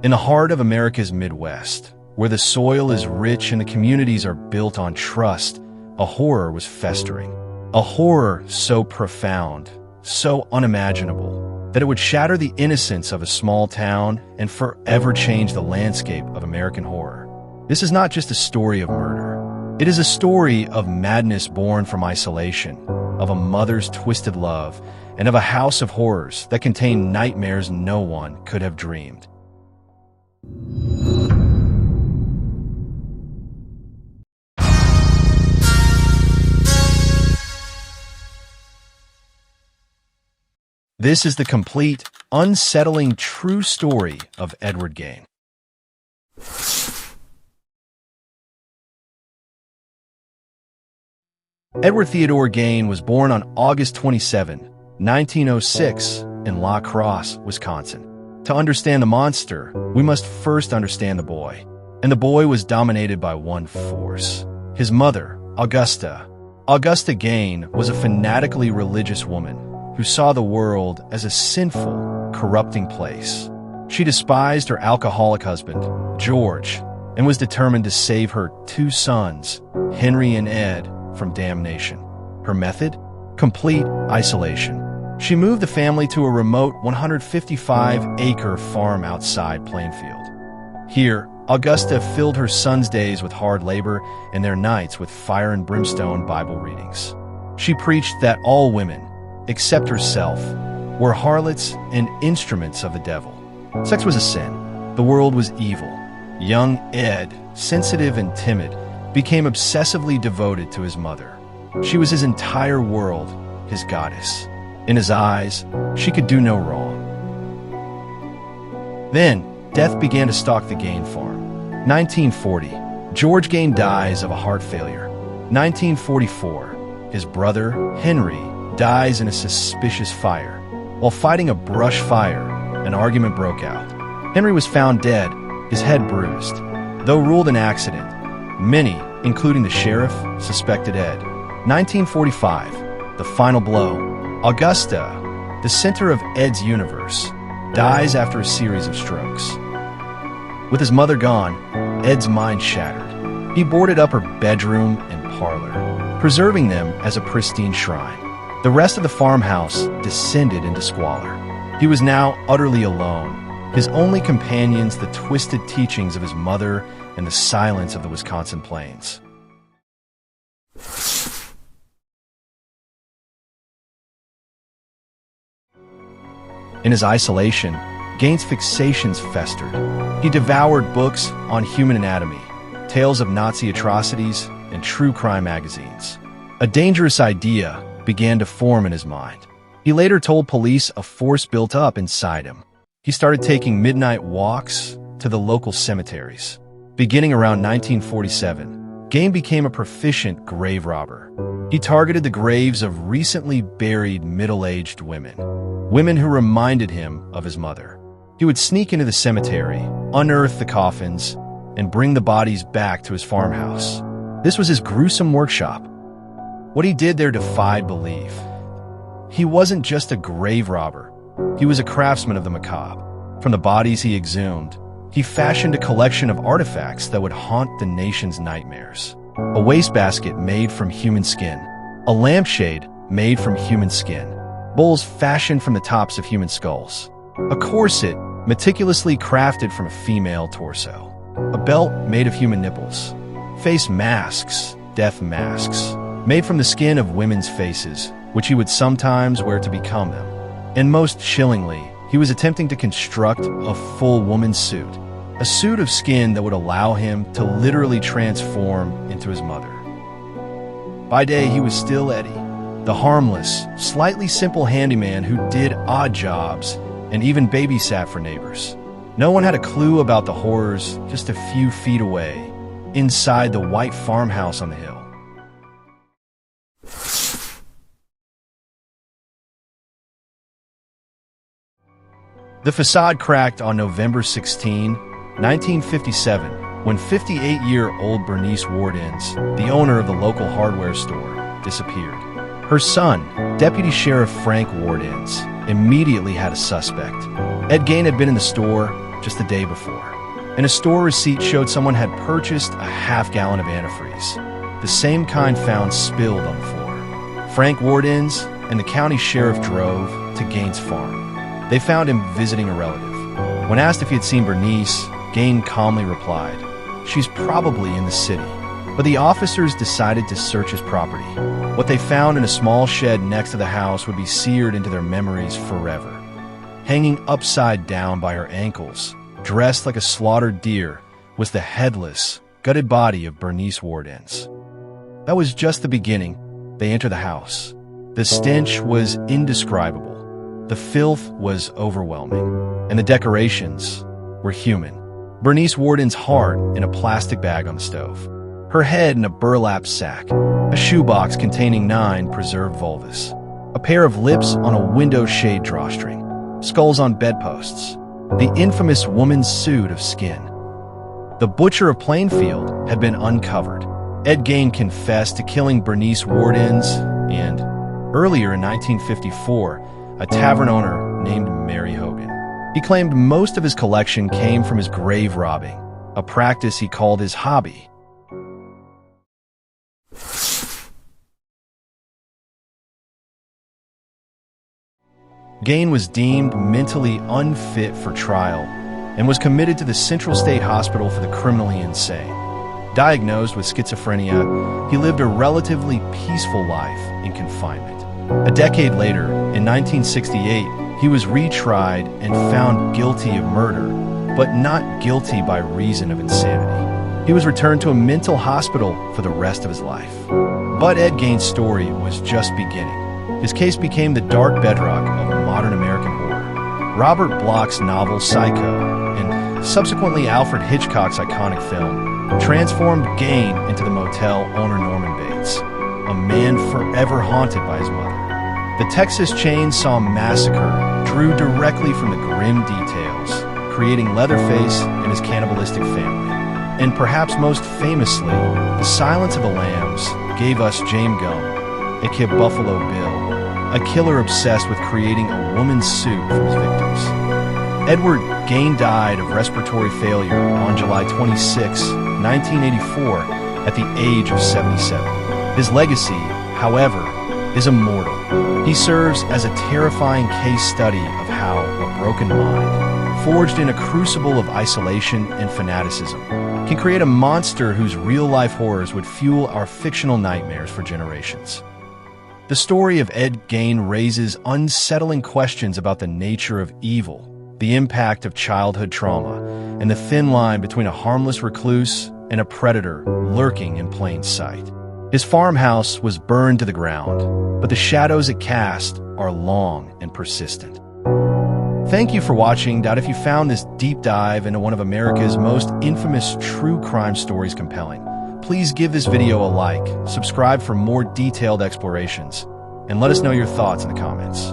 In the heart of America's Midwest, where the soil is rich and the communities are built on trust, a horror was festering. A horror so profound, so unimaginable, that it would shatter the innocence of a small town and forever change the landscape of American horror. This is not just a story of murder. It is a story of madness born from isolation, of a mother's twisted love, and of a house of horrors that contained nightmares no one could have dreamed. This is the complete, unsettling, true story of Ed Gein. Edward Theodore Gein was born on August 27, 1906, in La Crosse, Wisconsin. To understand the monster, we must first understand the boy. And the boy was dominated by one force: his mother, Augusta. Augusta Gein was a fanatically religious woman who saw the world as a sinful, corrupting place. She despised her alcoholic husband, George, and was determined to save her two sons, Henry and Ed, from damnation. Her method? Complete isolation. She moved the family to a remote 155-acre farm outside Plainfield. Here, Augusta filled her sons' days with hard labor and their nights with fire and brimstone Bible readings. She preached that all women, except herself, were harlots and instruments of the devil. Sex was a sin. The world was evil. Young Ed, sensitive and timid, became obsessively devoted to his mother. She was his entire world, his goddess. In his eyes, she could do no wrong. Then, death began to stalk the Gein farm. 1940, George Gein dies of a heart failure. 1944, his brother, Henry, dies in a suspicious fire. While fighting a brush fire, an argument broke out. Henry was found dead, his head bruised. Though ruled an accident, many, including the sheriff, suspected Ed. 1945, the final blow. Augusta, the center of Ed's universe, dies after a series of strokes. With his mother gone, Ed's mind shattered. He boarded up her bedroom and parlor, preserving them as a pristine shrine. The rest of the farmhouse descended into squalor. He was now utterly alone, his only companions the twisted teachings of his mother and the silence of the Wisconsin plains. In his isolation, Gein's fixations festered. He devoured books on human anatomy, tales of Nazi atrocities, and true crime magazines. A dangerous idea began to form in his mind. He later told police a force built up inside him. He started taking midnight walks to the local cemeteries. Beginning around 1947, Gein became a proficient grave robber. He targeted the graves of recently buried middle-aged women who reminded him of his mother. He would sneak into the cemetery, unearth the coffins, and bring the bodies back to his farmhouse. This was his gruesome workshop. What he did there defied belief. He wasn't just a grave robber. He was a craftsman of the macabre. From the bodies he exhumed, he fashioned a collection of artifacts that would haunt the nation's nightmares. A wastebasket made from human skin, a lampshade made from human skin, bowls fashioned from the tops of human skulls, a corset meticulously crafted from a female torso, a belt made of human nipples, face masks, death masks, made from the skin of women's faces, which he would sometimes wear to become them. And most chillingly, he was attempting to construct a full woman's suit, a suit of skin that would allow him to literally transform into his mother. By day, he was still Eddie, the harmless, slightly simple handyman who did odd jobs and even babysat for neighbors. No one had a clue about the horrors just a few feet away, inside the white farmhouse on the hill. The facade cracked on November 16, 1957, when 58-year-old Bernice Wardens, the owner of the local hardware store, disappeared. Her son, Deputy Sheriff Frank Wardens, immediately had a suspect. Ed Gein had been in the store, just the day before. And a store receipt showed someone had purchased a half-gallon of antifreeze, the same kind found spilled on the floor. Frank Wardens and the county sheriff drove to Gein farm. They found him visiting a relative. When asked if he had seen Bernice, Gein calmly replied, "She's probably in the city." But the officers decided to search his property. What they found in a small shed next to the house would be seared into their memories forever. Hanging upside down by her ankles, dressed like a slaughtered deer, was the headless, gutted body of Bernice Wardens. That was just the beginning. They entered the house. The stench was indescribable. The filth was overwhelming. And the decorations were human. Bernice Warden's heart in a plastic bag on the stove. Her head in a burlap sack. A shoebox containing 9 preserved vulvas. A pair of lips on a window shade drawstring. Skulls on bedposts. The infamous woman's suit of skin. The butcher of Plainfield had been uncovered. Ed Gein confessed to killing Bernice Wardens and, earlier in 1954, a tavern owner named Mary Hogan. He claimed most of his collection came from his grave robbing, a practice he called his hobby. Gein was deemed mentally unfit for trial and was committed to the Central State Hospital for the Criminally Insane. Diagnosed with schizophrenia, he lived a relatively peaceful life in confinement. A decade later, in 1968, he was retried and found guilty of murder, but not guilty by reason of insanity. He was returned to a mental hospital for the rest of his life. But Ed Gein's story was just beginning. His case became the dark bedrock of modern American horror. Robert Bloch's novel Psycho, and subsequently Alfred Hitchcock's iconic film, transformed Gein into the motel owner Norman Bates, a man forever haunted by his mother. The Texas Chainsaw Massacre drew directly from the grim details, creating Leatherface and his cannibalistic family. And perhaps most famously, The Silence of the Lambs gave us James Gumb, aka Buffalo Bill, a killer obsessed with creating a woman's suit for his victims. Edward Gein died of respiratory failure on July 26, 1984, at the age of 77. His legacy, however, is immortal. He serves as a terrifying case study of how a broken mind, forged in a crucible of isolation and fanaticism, can create a monster whose real-life horrors would fuel our fictional nightmares for generations. The story of Ed Gein raises unsettling questions about the nature of evil, the impact of childhood trauma, and the thin line between a harmless recluse and a predator lurking in plain sight. His farmhouse was burned to the ground, but the shadows it cast are long and persistent. Thank you for watching. If you found this deep dive into one of America's most infamous true crime stories compelling, please give this video a like, subscribe for more detailed explorations, and let us know your thoughts in the comments.